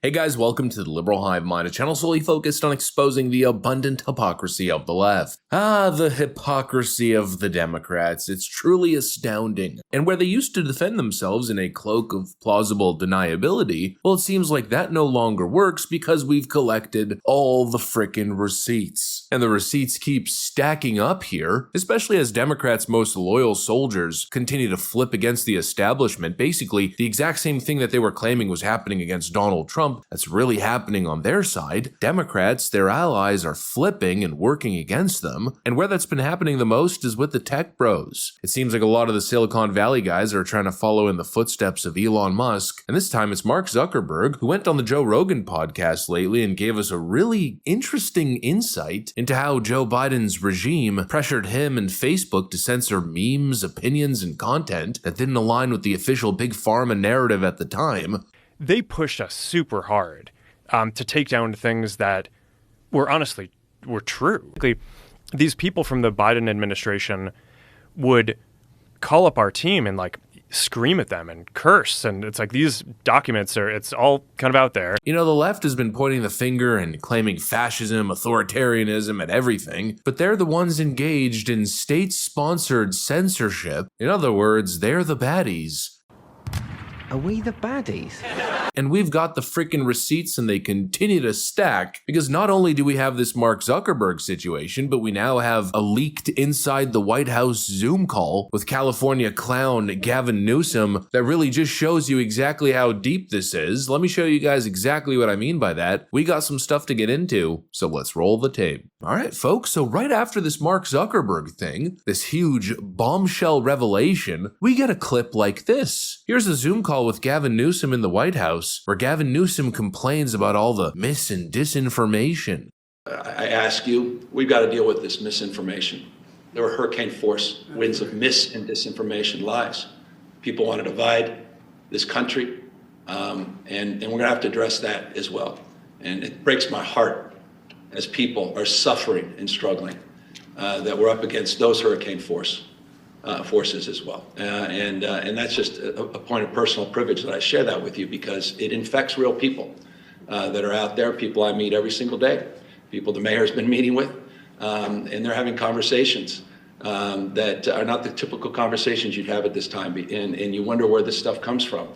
Hey guys, welcome to the Liberal Hive Mind, a channel solely focused on exposing the abundant hypocrisy of the left. The hypocrisy of the Democrats. It's truly astounding. And where they used to defend themselves in a cloak of plausible deniability, well, it seems like that no longer works because we've collected all the frickin' receipts. And the receipts keep stacking up here, especially as Democrats' most loyal soldiers continue to flip against the establishment. Basically, the exact same thing that they were claiming was happening against Donald Trump, that's really happening on their side. Democrats, their allies, are flipping and working against them. And where that's been happening the most is with the tech bros. It seems like a lot of the Silicon Valley guys are trying to follow in the footsteps of Elon Musk. And this time it's Mark Zuckerberg, who went on the Joe Rogan podcast lately and gave us a really interesting insight into how Joe Biden's regime pressured him and Facebook to censor memes, opinions, and content that didn't align with the official big pharma narrative at the time. They pushed us super hard to take down things that were true. These people from the Biden administration would call up our team and scream at them and curse. And it's like these documents it's all kind of out there. You know, the left has been pointing the finger and claiming fascism, authoritarianism, and everything, but they're the ones engaged in state-sponsored censorship. In other words, they're the baddies. Are we the baddies? And we've got the freaking receipts and they continue to stack because not only do we have this Mark Zuckerberg situation, but we now have a leaked inside the White House Zoom call with California clown Gavin Newsom that really just shows you exactly how deep this is. Let me show you guys exactly what I mean by that. We got some stuff to get into, so let's roll the tape. All right, folks, so right after this Mark Zuckerberg thing, this huge bombshell revelation, we get a clip like this. Here's a Zoom call with Gavin Newsom in the White House, where Gavin Newsom complains about all the mis and disinformation. I ask you, we've got to deal with this misinformation. There were hurricane force winds of mis and disinformation lies. People want to divide this country, and we're going to have to address that as well. And it breaks my heart as people are suffering and struggling that we're up against those hurricane forces as well. And that's just a point of personal privilege that I share that with you because it infects real people that are out there, people I meet every single day, people the mayor's been meeting with, and they're having conversations that are not the typical conversations you'd have at this time, and you wonder where this stuff comes from.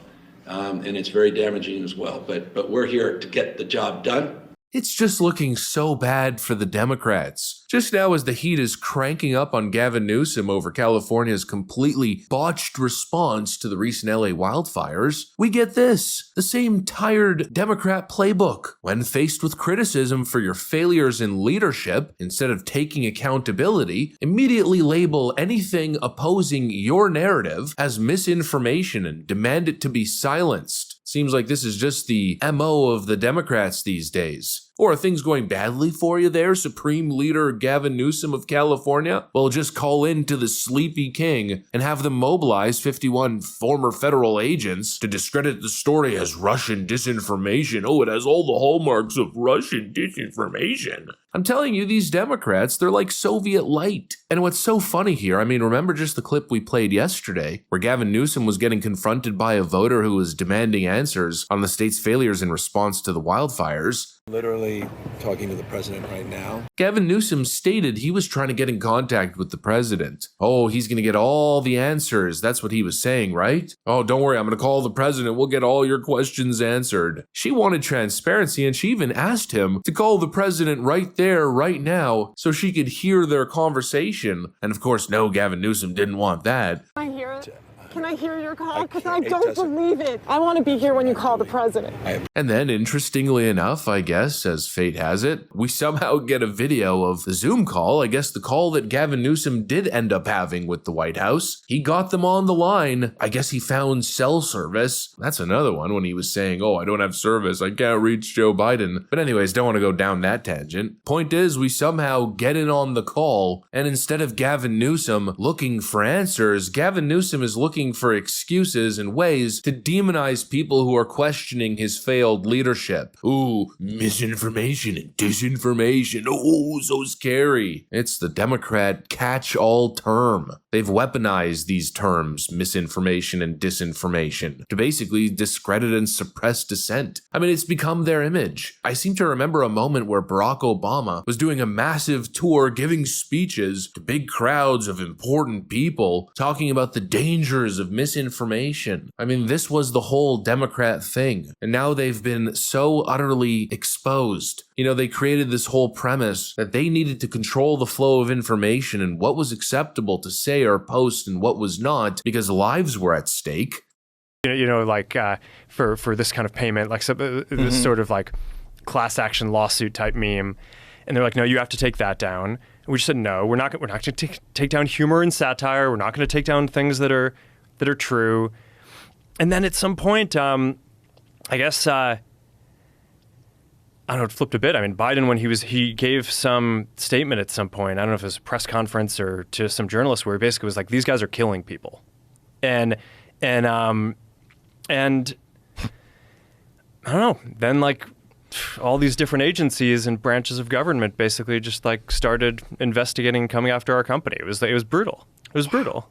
And it's very damaging as well, but we're here to get the job done. It's just looking so bad for the Democrats. Just now as the heat is cranking up on Gavin Newsom over California's completely botched response to the recent LA wildfires, we get this, the same tired Democrat playbook. When faced with criticism for your failures in leadership, instead of taking accountability, immediately label anything opposing your narrative as misinformation and demand it to be silenced. Seems like this is just the MO of the Democrats these days. Or are things going badly for you there, Supreme Leader Gavin Newsom of California? Well, just call in to the Sleepy King and have them mobilize 51 former federal agents to discredit the story as Russian disinformation. Oh, it has all the hallmarks of Russian disinformation. I'm telling you, these Democrats, they're like Soviet light. And what's so funny here, I mean, remember just the clip we played yesterday where Gavin Newsom was getting confronted by a voter who was demanding answers on the state's failures in response to the wildfires? Literally talking to the president right now. Gavin Newsom stated he was trying to get in contact with the president. Oh, he's going to get all the answers. That's what he was saying, right? Oh, don't worry, I'm going to call the president. We'll get all your questions answered. She wanted transparency, and she even asked him to call the president right there, right now, so she could hear their conversation. And of course, no, Gavin Newsom didn't want that. Can I hear it? Can I hear your call? Because I don't believe it. I want to be here when you call the president. And then, interestingly enough, I guess, as fate has it, we somehow get a video of the Zoom call. I guess the call that Gavin Newsom did end up having with the White House. He got them on the line. I guess he found cell service. That's another one when he was saying, oh, I don't have service. I can't reach Joe Biden. But anyways, don't want to go down that tangent. Point is, we somehow get in on the call. And instead of Gavin Newsom looking for answers, Gavin Newsom is looking looking for excuses and ways to demonize people who are questioning his failed leadership. Ooh, misinformation and disinformation. Oh, so scary. It's the Democrat catch-all term. They've weaponized these terms, misinformation and disinformation, to basically discredit and suppress dissent. I mean, it's become their image. I seem to remember a moment where Barack Obama was doing a massive tour giving speeches to big crowds of important people talking about the dangers of misinformation. I mean, this was the whole Democrat thing. And now they've been so utterly exposed. You know, they created this whole premise that they needed to control the flow of information and what was acceptable to say or post and what was not because lives were at stake. Like for this kind of payment, like this sort of like class action lawsuit type meme. And they're like, no, you have to take that down. And we just said, no, we're not going to take down humor and satire. We're not going to take down things that are true. And then at some point, I guess, I don't know, it flipped a bit. I mean, Biden, when he gave some statement at some point, I don't know if it was a press conference or to some journalists, where he basically was like, these guys are killing people. And I don't know, then like all these different agencies and branches of government basically just like started investigating, coming after our company. It was brutal. It was brutal.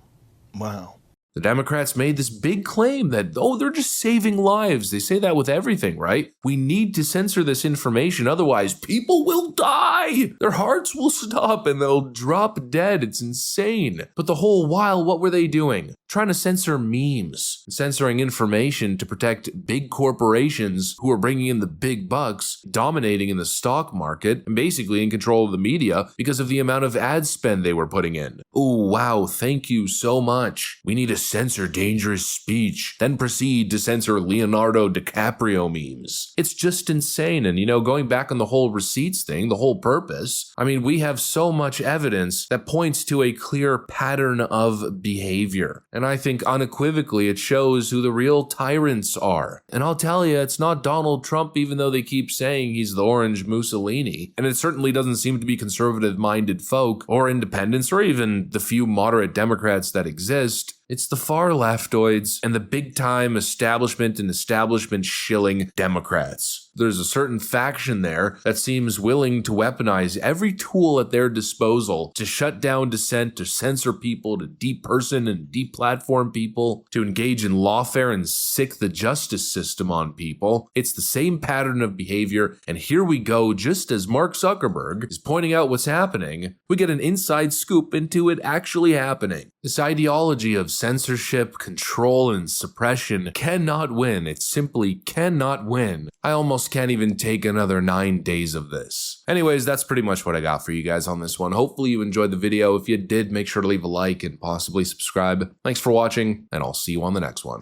Wow. The Democrats made this big claim that, oh, they're just saving lives. They say that with everything, right? We need to censor this information, otherwise people will die. Their hearts will stop and they'll drop dead. It's insane. But the whole while, what were they doing? Trying to censor memes, censoring information to protect big corporations who are bringing in the big bucks, dominating in the stock market, and basically in control of the media because of the amount of ad spend they were putting in. Oh, wow, thank you so much. We need to censor dangerous speech, then proceed to censor Leonardo DiCaprio memes. It's just insane. And, going back on the whole receipts thing, the whole purpose, I mean, we have so much evidence that points to a clear pattern of behavior. And I think unequivocally it shows who the real tyrants are. And I'll tell you, it's not Donald Trump, even though they keep saying he's the orange Mussolini. And it certainly doesn't seem to be conservative-minded folk or independents or even the few moderate Democrats that exist. It's the far leftoids and the big-time establishment and establishment-shilling Democrats. There's a certain faction there that seems willing to weaponize every tool at their disposal to shut down dissent, to censor people, to deperson and deplatform people, to engage in lawfare and sick the justice system on people. It's the same pattern of behavior, and here we go, just as Mark Zuckerberg is pointing out what's happening, we get an inside scoop into it actually happening. This ideology of censorship, control, and suppression cannot win. It simply cannot win. I almost can't even take another 9 days of this. Anyways, that's pretty much what I got for you guys on this one. Hopefully you enjoyed the video. If you did, make sure to leave a like and possibly subscribe. Thanks for watching, and I'll see you on the next one.